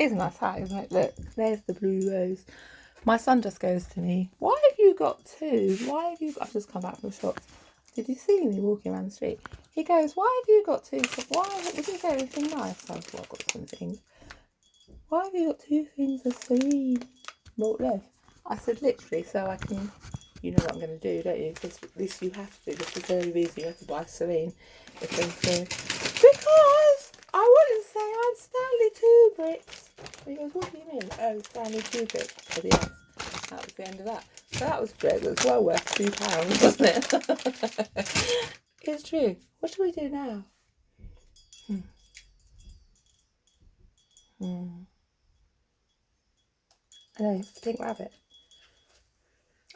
It's a nice hat, isn't it? Look, there's the blue rose. My son just goes to me, why have you got two? Why have you got... I've just come back from the shops. Did you see me walking around the street? He goes, why have you got two? Why? Did you get anything nice? I thought, I've got some things. Why have you got two things of Serene malt loaf? I said, literally, so I can... You know what I'm going to do, don't you? Because this you have to do. This is the only reason you have to buy Serene. Because I wanted to say I'm Stanley Kubrick. He goes, what do you mean? Oh, Stanley Kubrick. Oh, yes. That was the end of that. So that was great. It was well worth £2, wasn't it? It's true. What do we do now? I know, it's the pink rabbit.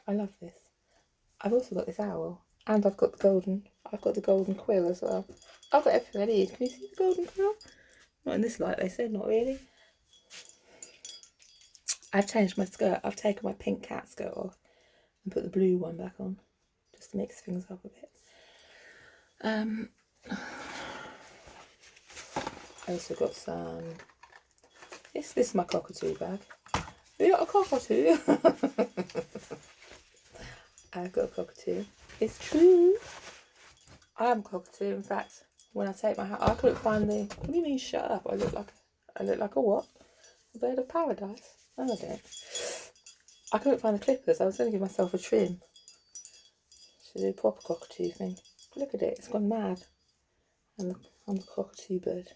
I love this. I've also got this owl. And I've got the golden quill as well. I've got everything I need. Can you see the golden quill? Not in this light, they said, not really. I've changed my skirt. I've taken my pink cat skirt off and put the blue one back on, just to mix things up a bit. I also got some... This is my cockatoo bag. You got a cockatoo? I've got a cockatoo. It's true. I am a cockatoo. In fact, when I take my hat, I couldn't find the... What do you mean, shut up? I look like a what? A bird of paradise? No, I don't. I couldn't find the clippers. I was going to give myself a trim. Should do a proper cockatoo thing. Look at it. It's gone mad. I'm the cockatoo bird.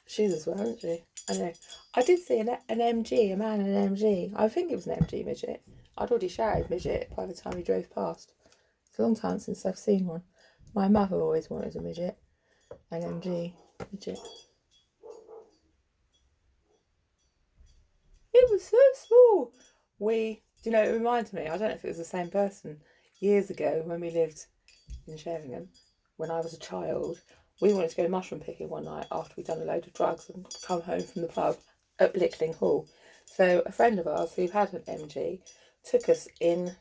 She's as well, isn't she? I know. I did see an MG, a man in an MG. I think it was an MG midget. I'd already shouted midget by the time he drove past. It's a long time since I've seen one. My mother always wanted a midget. An MG midget. It was so small. It reminds me, I don't know if it was the same person, years ago when we lived in Sheringham, when I was a child, we wanted to go mushroom picking one night after we'd done a load of drugs and come home from the pub at Blickling Hall. So a friend of ours who had an MG took us in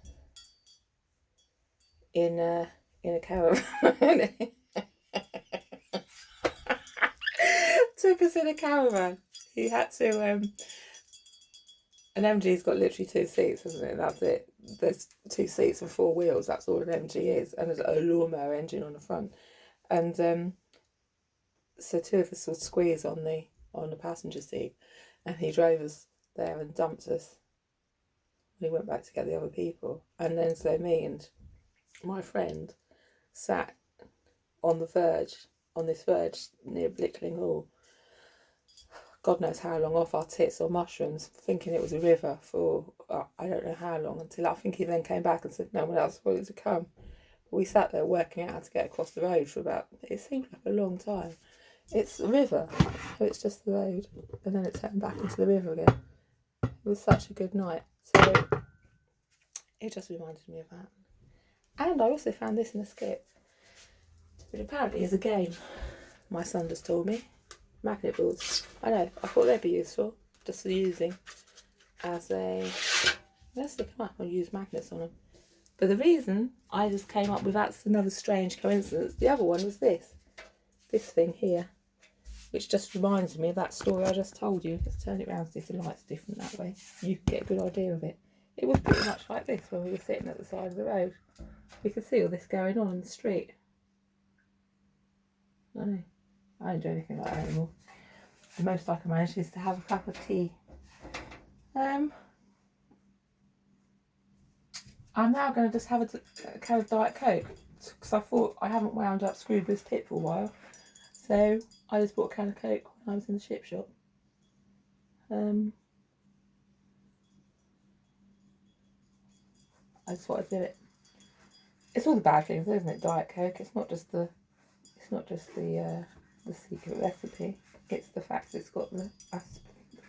a caravan. Took us in a caravan. He had to... An MG's got literally 2 seats, hasn't it? That's it. There's 2 seats and 4 wheels. That's all an MG is. And there's a lawnmower engine on the front. And so 2 of us would squeeze on the passenger seat. And he drove us there and dumped us. We went back to get the other people. And then so me and my friend sat on this verge near Blickling Hall. God knows how long, off our tits or mushrooms, thinking it was a river for I don't know how long, until I think he then came back and said no one else wanted to come. But we sat there working out how to get across the road for it seemed like a long time. It's a river, so it's just the road, and then it turned back into the river again. It was such a good night, so it just reminded me of that. And I also found this in a skip, which apparently is a game. My son just told me. Magnet boards. I know, I thought they'd be useful, just for using as a... Let's look them up and use magnets on them. But the reason I just came up with, that's another strange coincidence, the other one was this thing here, which just reminds me of that story I just told you. Let's turn it around so if the light's different that way. You can get a good idea of it. It was pretty much like this when we were sitting at the side of the road. We could see all this going on in the street. I know. I don't do anything like that anymore. The most I can manage is to have a cup of tea. I'm now going to just have a can of Diet Coke, because I thought I haven't wound up Scroobius Pip for a while. So I just bought a can of Coke when I was in the chip shop. I just thought I'd do it. It's all the bad things, isn't it? Diet Coke. It's not just the secret recipe. It's the fact that it's got the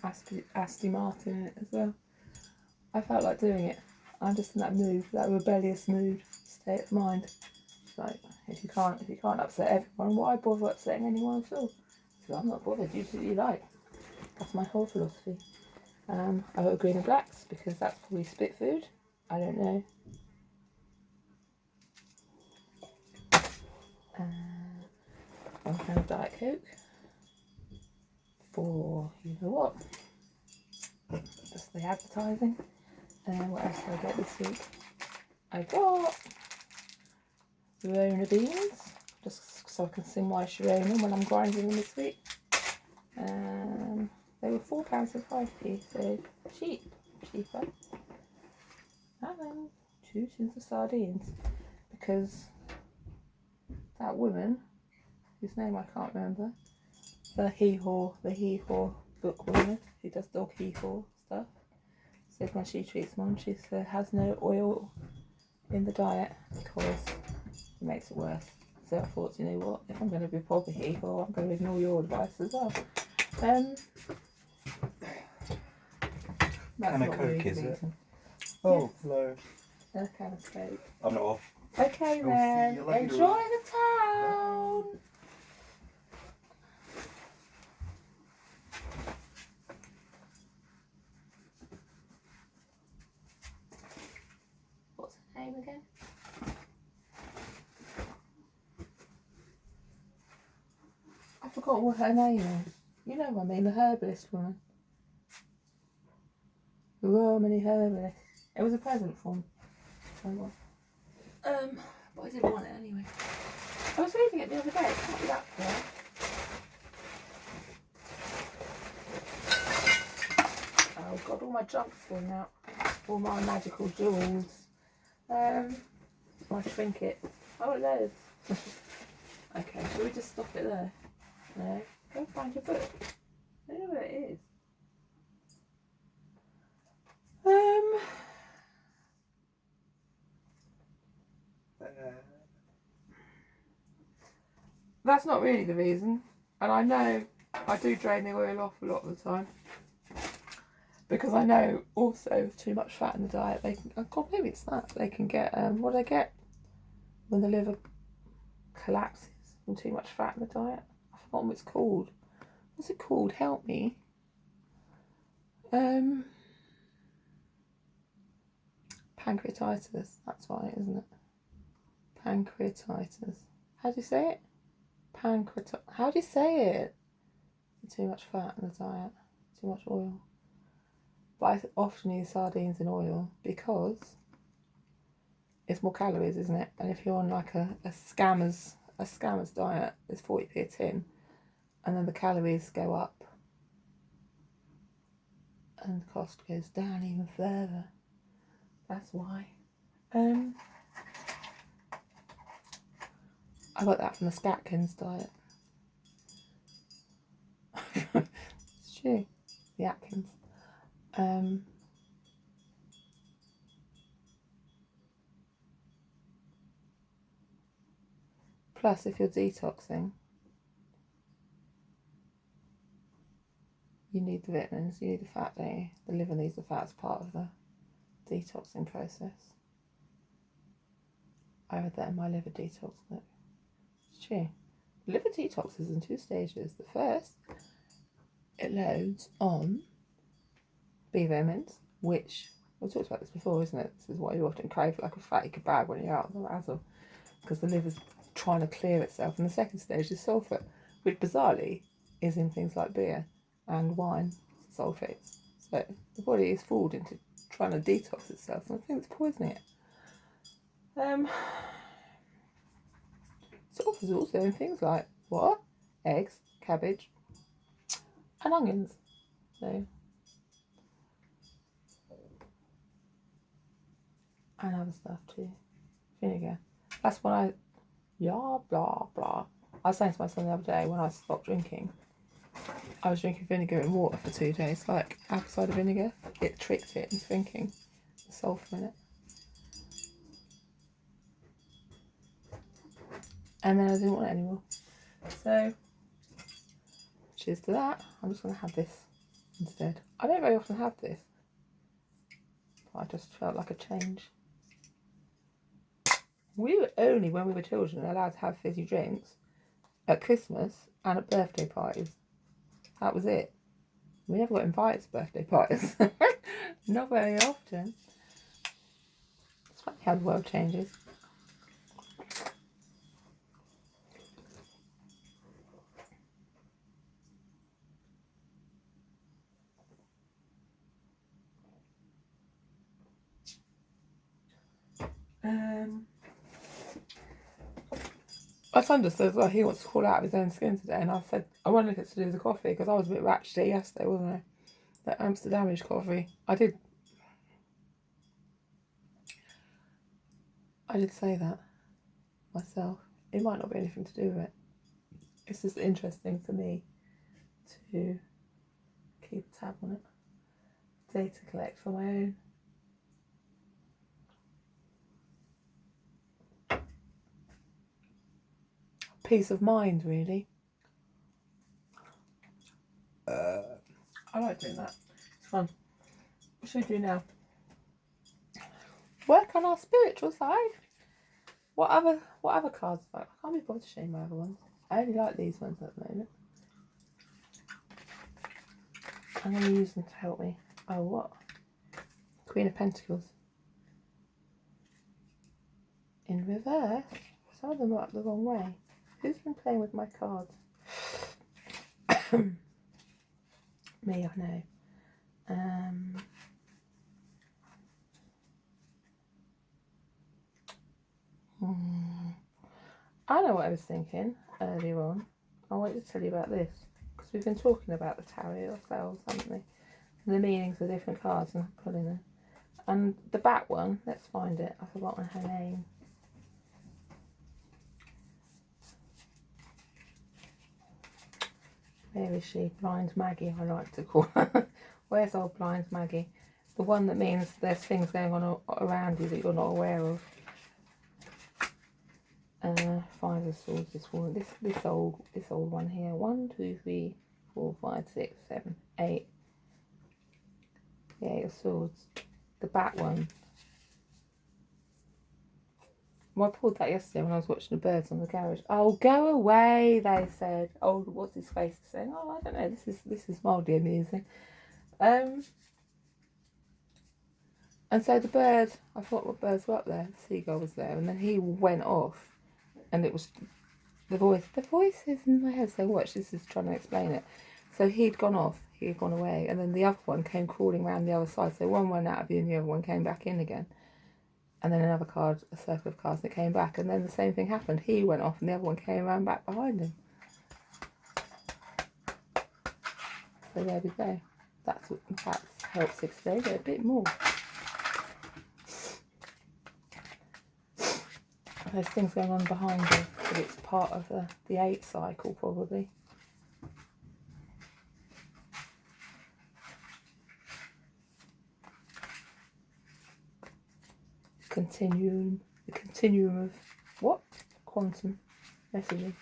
Aston Martin in it as well. I felt like doing it. I'm just in that mood, that rebellious mood, state of mind. It's like, if you can't upset everyone, why bother upsetting anyone at all? So I'm not bothered. You do what you like. That's my whole philosophy. I got green and blacks because that's probably spit food. I don't know. and a Diet Coke for you know what. Just the advertising. And what else did I get this week? I got Sharona beans, just so I can sing my Sharona when I'm grinding them this week. They were £4 and 5p, so cheaper. And then 2 tins of sardines, because that woman, whose name I can't remember, the hee-haw book woman who does dog hee-haw stuff, said when she treats mum, she has no oil in the diet because it makes it worse. So I thought, you know what, if I'm going to be proper hee-haw, I'm going to ignore your advice as well. That's can of not Coke, really is it? reason. Oh, Yes. hello. And a can of Coke. I'm not off. Okay I'll then, see you later. enjoy the town! What's her name again? I forgot what her name is. You know what I mean, the herbalist woman. The Royal Mini Herbalist. It was a present for me. But I didn't want it anyway. I was reading it the other day, it can't be that fair. Oh god, all my junk's falling out. All my magical jewels. My trinket. Oh, loads. Okay, shall we just stop it there? No? Go find your book. I don't know where it is. That's not really the reason. And I know I do drain the oil off a lot of the time. Because I know also too much fat in the diet, they can, oh god, maybe it's that. They can get, what do they get? When the liver collapses from too much fat in the diet. I've forgotten what it's called. What's it called? Help me. Pancreatitis. That's right, isn't it? Pancreatitis. How do you say it? How do you say it? Too much fat in the diet. Too much oil. But I often use sardines in oil because it's more calories, isn't it? And if you're on like a scammer's diet, it's 40p a tin, and then the calories go up and the cost goes down even further. That's why. I got that from the Scatkins diet. It's true. The Atkins. Plus, if you're detoxing, you need the vitamins, you need the fat, don't you? The liver needs the fat as part of the detoxing process. I read that in my liver detox book. It's true. Liver detox is in 2 stages. The first, it loads on B vitamins, which we talked about this before, isn't it? This is why you often crave like a fatty kebab when you're out on the razzle, because the liver's trying to clear itself. And the second stage is sulfate, which bizarrely is in things like beer and wine, sulfates. So the body is fooled into trying to detox itself, and I think it's poisoning it. Sulfate is also in things like what? Eggs, cabbage, and onions. So, and other stuff too. Vinegar. That's when blah blah. I was saying to my son the other day, when I stopped drinking, I was drinking vinegar and water for 2 days, like apple cider vinegar. It tricked it into thinking the sulphur in it. And then I didn't want it anymore. So, cheers to that. I'm just going to have this instead. I don't very often have this, but I just felt like a change. We were only, when we were children, allowed to have fizzy drinks at Christmas and at birthday parties. That was it. We never got invited to birthday parties. Not very often. It's funny how the world changes. My son just says, well, he wants to crawl out of his own skin today, and I said, I wonder if it's to do with the coffee, because I was a bit ratchet yesterday, wasn't I? That Amsterdamish coffee. I did say that myself. It might not be anything to do with it. It's just interesting to me to keep a tab on it. Data collect for my own. Peace of mind, really. I like doing that. It's fun. What should we do now? Work on our spiritual side. What other cards? I can't be bothered to show you my other ones. I only like these ones at the moment. I'm going to use them to help me. Oh, what? Queen of Pentacles. In reverse. Some of them are up the wrong way. Who's been playing with my cards? Me, I know. I know what I was thinking earlier on. I wanted to tell you about this because we've been talking about the tarot ourselves, haven't we? And the meanings of different cards and pulling them. And the back one, let's find it. I've forgotten her name. Where is she? Blind Maggie, I like to call her. Where's old Blind Maggie? The one that means there's things going on around you that you're not aware of. Five of Swords this one. This old one here. 1, 2, 3, 4, 5, 6, 7, 8. The 8 of Swords. The back one. Well, I pulled that yesterday when I was watching the birds on the garage. Oh, go away, they said. Oh, what's his face saying? Oh, I don't know. This is mildly amusing. And so the bird, I thought what birds were up there. The seagull was there, and then he went off, and it was the voices in my head. So watch, this is trying to explain it. So he'd gone off, he had gone away, and then the other one came crawling around the other side. So one went out of view, and the other one came back in again. And then another card, a circle of cards, and it came back. And then the same thing happened. He went off, and the other one came around back behind him. So there we go. That's helps explain it a bit more. There's things going on behind you, but it's part of the 8 cycle probably. The continuum of what? Quantum messaging.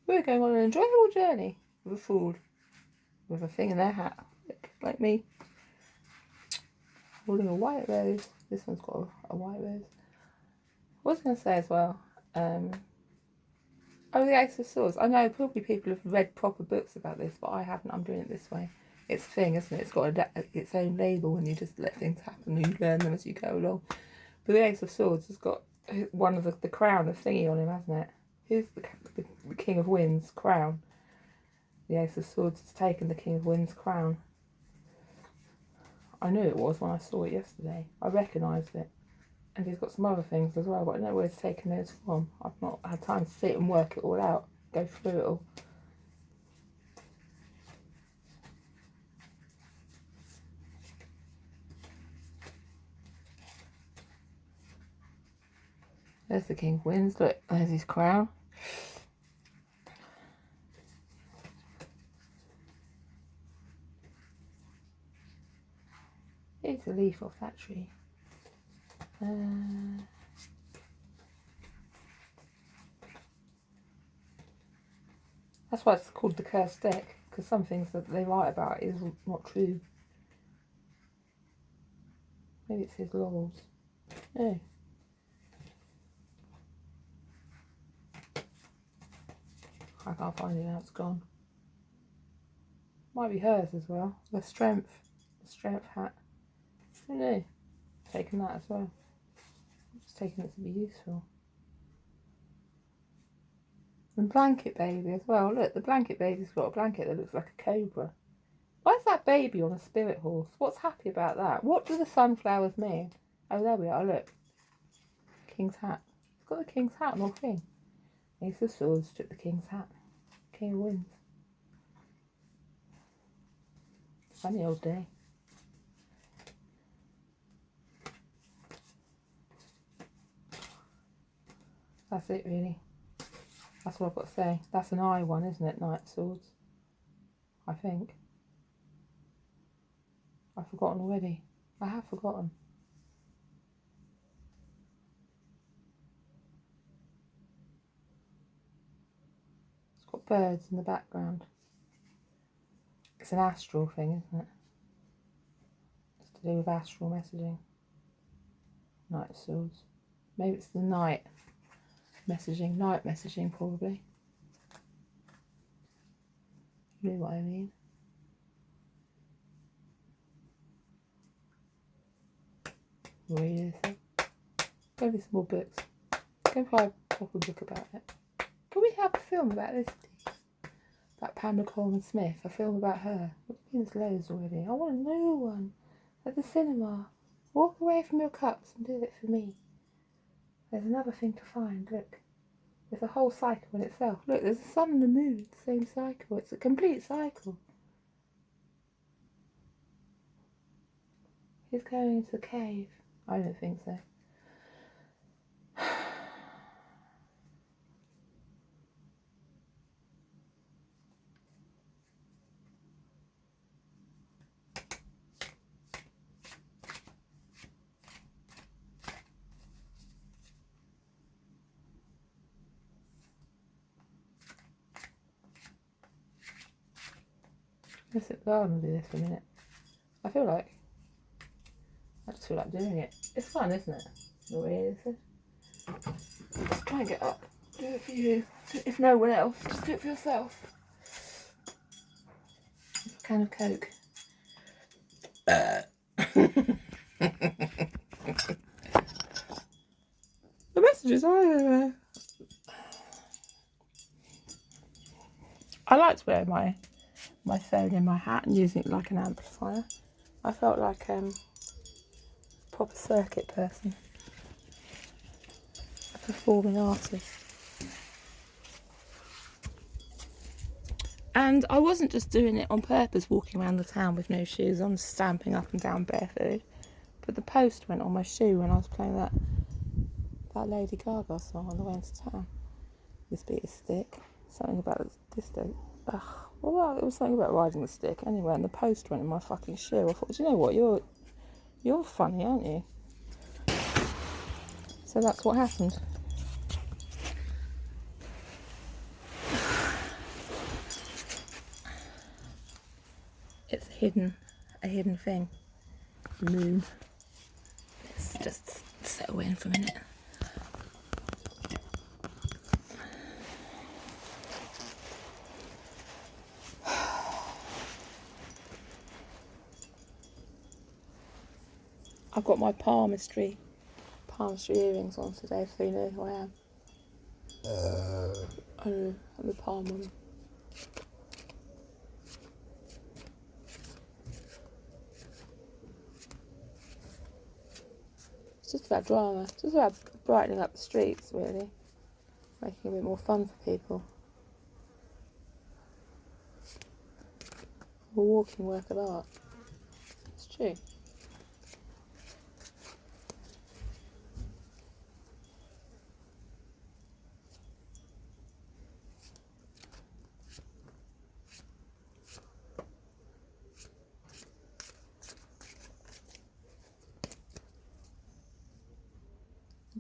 We're going on an enjoyable journey with a fool with a thing in their hat, like me, holding a white rose. This one's got a white rose. What was I going to say as well? Oh, the Ace of Swords. I know probably people have read proper books about this, but I haven't. I'm doing it this way. It's a thing, isn't it? It's got its own label, and you just let things happen and you learn them as you go along. But the Ace of Swords has got one of the crown of thingy on him, hasn't it? Who's the King of Winds crown? The Ace of Swords has taken the King of Winds crown. I knew it was when I saw it yesterday. I recognised it. And he's got some other things as well, but I don't know where he's taken those from. I've not had time to sit and work it all out, go through it all. There's the King of Winds. Look, there's his crown. Here's a leaf off that tree. That's why it's called the cursed deck, because some things that they write about is not true. Maybe it's his laurels. No. I can't find it now, it's gone. Might be hers as well. The strength hat. I don't know. Taking that as well. Just taking it to be useful. And blanket baby as well. Look, the blanket baby's got a blanket that looks like a cobra. Why is that baby on a spirit horse? What's happy about that? What do the sunflowers mean? Oh, there we are, look. King's hat. It's got the king's hat and all thing. Ace of Swords took the king's hat. King wins. Funny old day. That's it, really. That's what I've got to say. That's an I one, isn't it? Knight of Swords. I think. I've forgotten already. I have forgotten. It's got birds in the background. It's an astral thing, isn't it? It's to do with astral messaging. Knight of Swords. Maybe it's the night messaging. Night messaging, probably. You know what I mean? Read anything. Go read some more books. Go buy a proper book about it. Can we have a film about this, please? About Pamela Coleman Smith. A film about her. What do you mean there's loads already? I want a new one. At the cinema. Walk away from your cups and do it for me. There's another thing to find. Look. There's a whole cycle in itself. Look, there's the sun and the moon. The same cycle. It's a complete cycle. He's going into the cave. I don't think so. Let's sit down and do this for a minute. I just feel like doing it. It's fun, isn't it? The way it is. Just try and get up. Do it for you. If no one else, just do it for yourself. A can of Coke. The messages are everywhere. I liked wearing my phone in my hat and using it like an amplifier. I felt like a proper circuit person, a performing artist. And I wasn't just doing it on purpose, walking around the town with no shoes on, stamping up and down barefoot. But the post went on my shoe when I was playing that Lady Gaga song on the way into town. This beat is stick. Something about this day. Ugh. Well, it was something about riding the stick anyway, and the post went in my fucking shoe. I thought, do you know what? You're funny, aren't you? So that's what happened. It's a hidden thing. The moon. Let's just settle in for a minute. I've got my palmistry earrings on today, so you know who I am. I know, I'm the palm woman. It's just about drama. It's just about brightening up the streets, really. Making it a bit more fun for people. A walking work of art. It's true.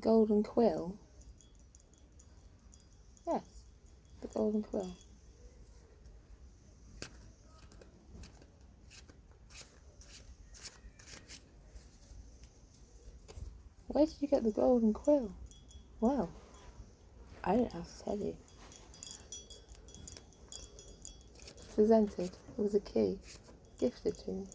Golden quill? Yes, the golden quill. Where did you get the golden quill? Well, I don't have to tell you. Presented. It was a key. Gifted to me.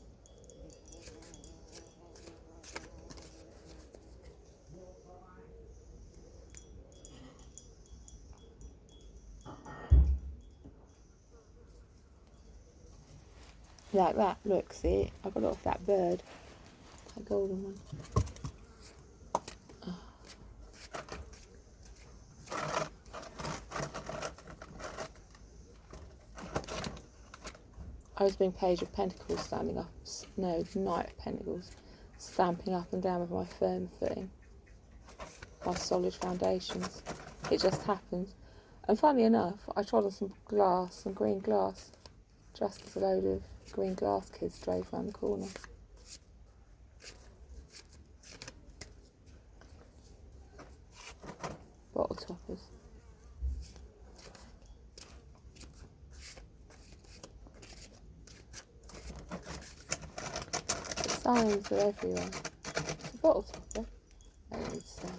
Like that, look, see? I got it off that bird. That golden one. Oh. I was being Page of Pentacles standing up. No, Knight of Pentacles. Stamping up and down with my firm footing. My solid foundations. It just happened. And funnily enough, I trod on some glass, some green glass, just as a load of green glass kids drove round the corner. Bottle toppers. The signs are everywhere. It's a bottle topper. I need to say.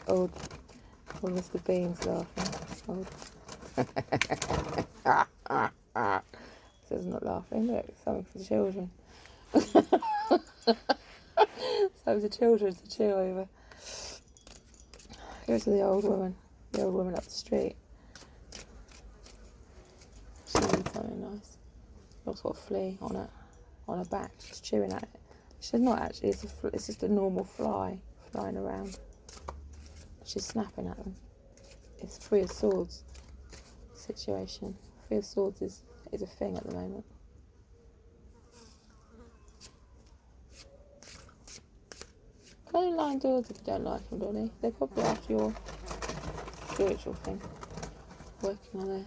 old Mr. Bean's laughing. Says not laughing. Look, something for the children. So the children to chew over. Here's the old woman up the street. She needs something nice. Looks got a flea on her back. She's chewing at it. She's not actually. It's just a normal fly flying around. She's snapping at them. It's Three of Swords situation. Three of Swords is a thing at the moment. Only line doors if you don't like them, Dolly. They're probably after your spiritual thing. Working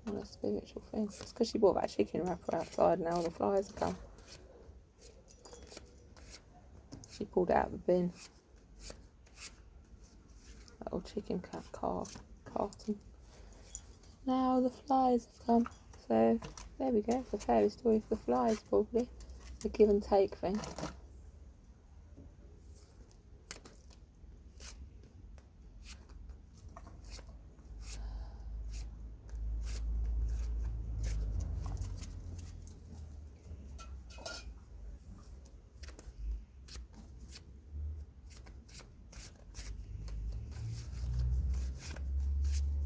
on a spiritual thing. It's because she bought that chicken wrapper outside and now all the flies have come. She pulled it out of the bin. That old chicken carton. Now the flies have come. So there we go. It's a fairy story for the flies, probably. A give and take thing.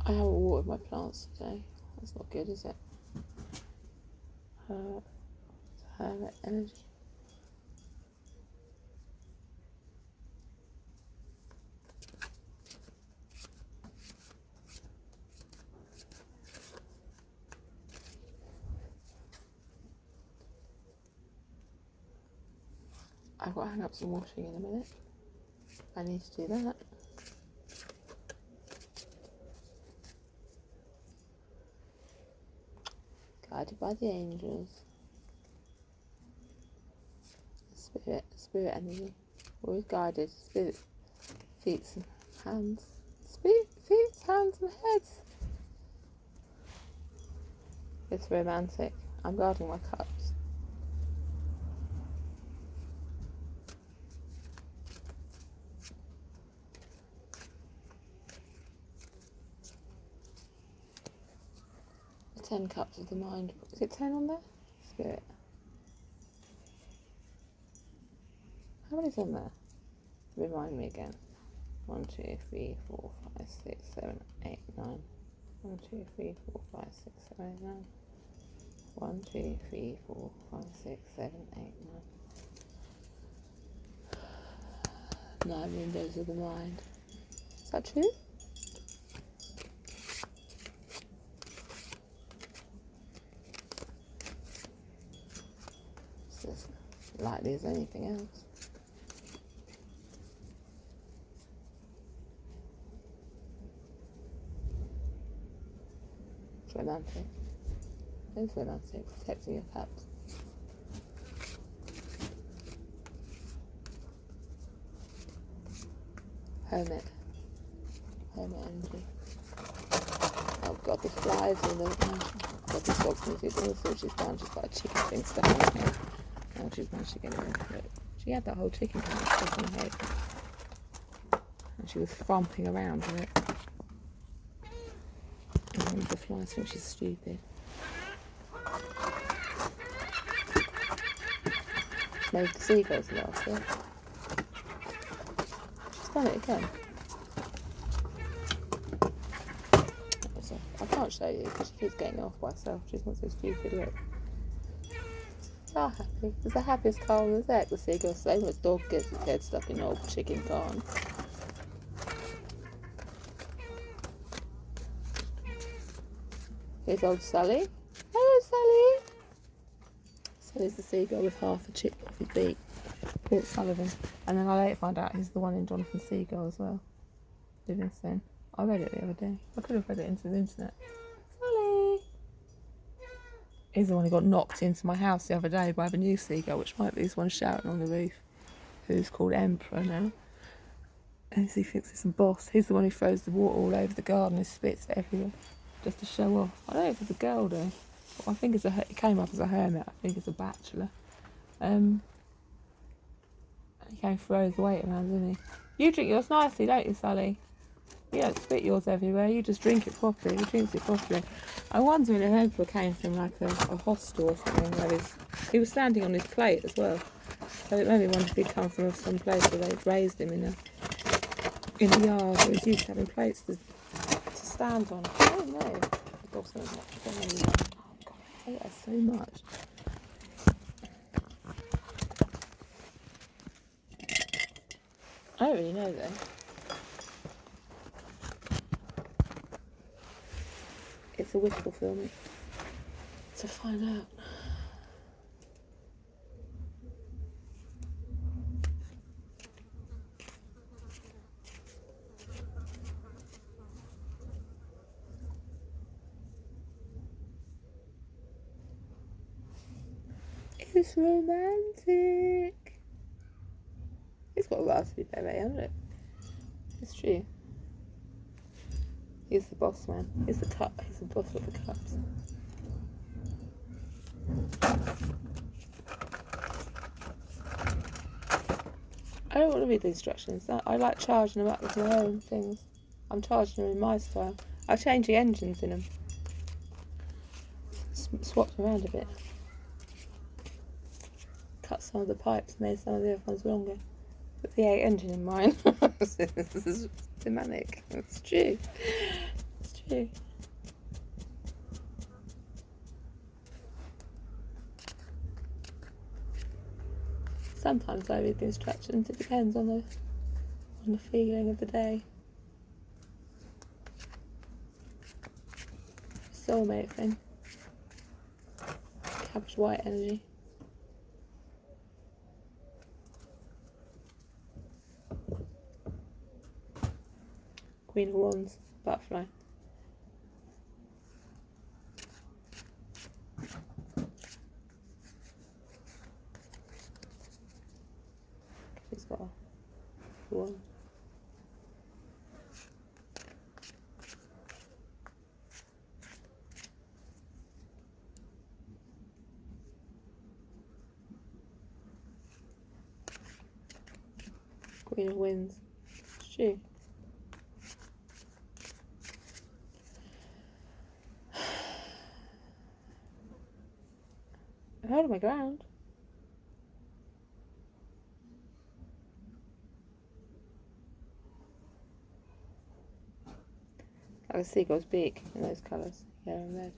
I haven't watered my plants today. That's not good, is it? Hermit energy. I've got to hang up some washing in a minute. I need to do that. Guided by the angels. Spirit energy. Always guided. Spirit, feet and hands. Feet, hands and heads. It's romantic. I'm guarding my cups. The 10 cups of the mind. Is it 10 on there? Spirit. How many's on there? Remind me again. 1, 2, 3, 4, 5, 6, 7, 8, 9. 1, 2, 3, 4, 5, 6, 7, 8, 9. 1, 2, 3, 4, 5, 6, 7, 8, 9. 9 windows of the mind. Is that true? It's as likely as anything else. It's romantic. It's romantic. Protecting your cups. Hermit energy. Oh god, the flies all over. God, this dog's music. That's all she's done. She's got a chicken thing stuck on her head. Oh, she's managed to get it off. Look, she had that whole chicken thing stuck on her head. And she was thumping around with it. And the flies think she's stupid. Made the seagulls laugh, yeah. She's done it again. I can't can't show you because she keeps getting off by herself. She's not so stupid. Look. They are happy. It's the happiest car on the deck, the seagull. Same as dog gets its head stuck in an old chicken barn. Here's old Sally. Hello, Sally. Sally's the seagull with half a chip off his beak. Port Sullivan. And then I later find out he's the one in Jonathan Seagull as well. Livingstone. I read it the other day. I could have read it into the internet. Sally. He's the one who got knocked into my house the other day by the new seagull, which might be this one shouting on the roof, who's called Emperor now. And he thinks it's a boss. He's the one who throws the water all over the garden and spits it everywhere, just to show off. I don't know if it's a girl though. I think it came up as a hermit. I think it's a bachelor. He came throw his weight around, didn't he? You drink yours nicely, don't you, Sally? You don't spit yours everywhere, you just drink it properly. He drinks it properly. I wonder if Emperor came from like a hostel or something where he was standing on his plate as well. So it made me wonder if he'd come from some place where they'd raised him in a yard where he's used to having plates to stand on. I don't know. The dog's going to oh God, I hate her so much. I don't really know though. It's a wishful film to find out. It's romantic. It's got a raspberry beret, hasn't it? It's true. He's the boss man. He's the boss of the cups. I don't want to read the instructions. I like charging them up with my own things. I'm charging them in my style. I change the engines in them. Swapped around a bit. Cut some of the pipes, made some of the other ones longer. Put the 8 engine in mine. This is thematic. It's true. It's true. Sometimes I read the instructions. It depends on the feeling of the day. Soulmate thing. Cabbage white energy. Queen of Wands, butterfly. She's got a wand. Queen of Winds. It's true. I'm holding my ground. Like a seagull's beak in those colours, yellow and red.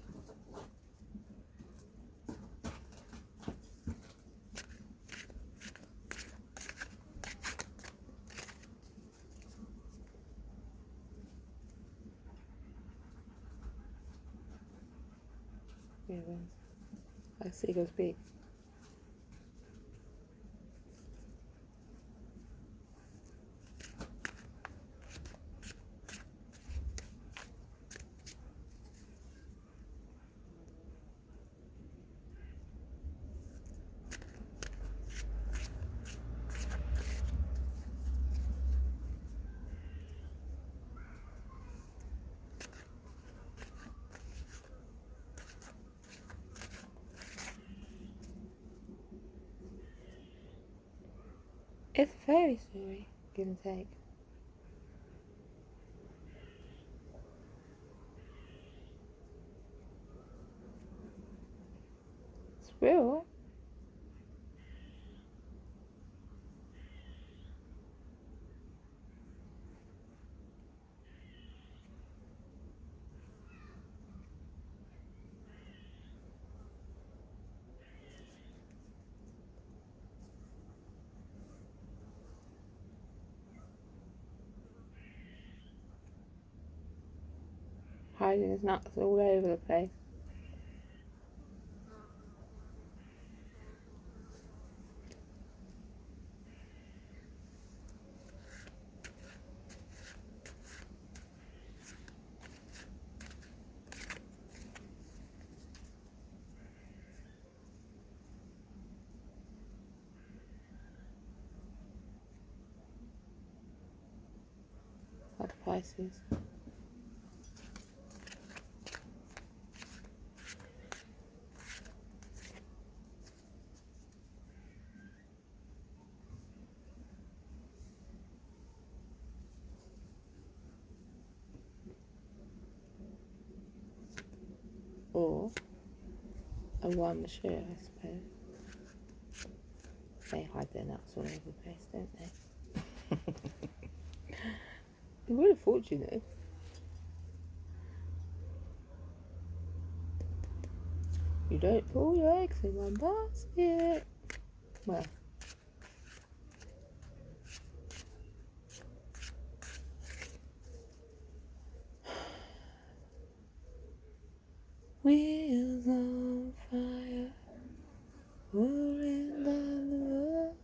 Yeah, like a seagull's beak. It's a fairy story, give and take. It's real. hiding his nuts all over the place. Like a Pisces. Or a one mature, I suppose. They hide their nuts all over the place, don't they? They would have thought, you know. You don't put all your eggs in one basket. Well. Wheels on fire, rolling down the road.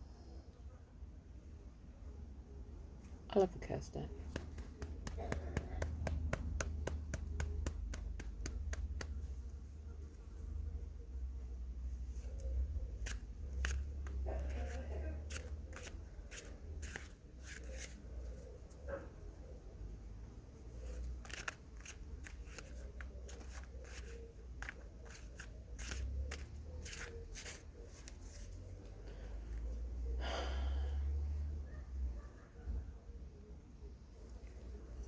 I love the Kirsten.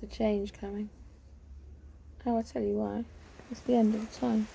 There's a change coming. Oh, I'll tell you why. It's the end of the time.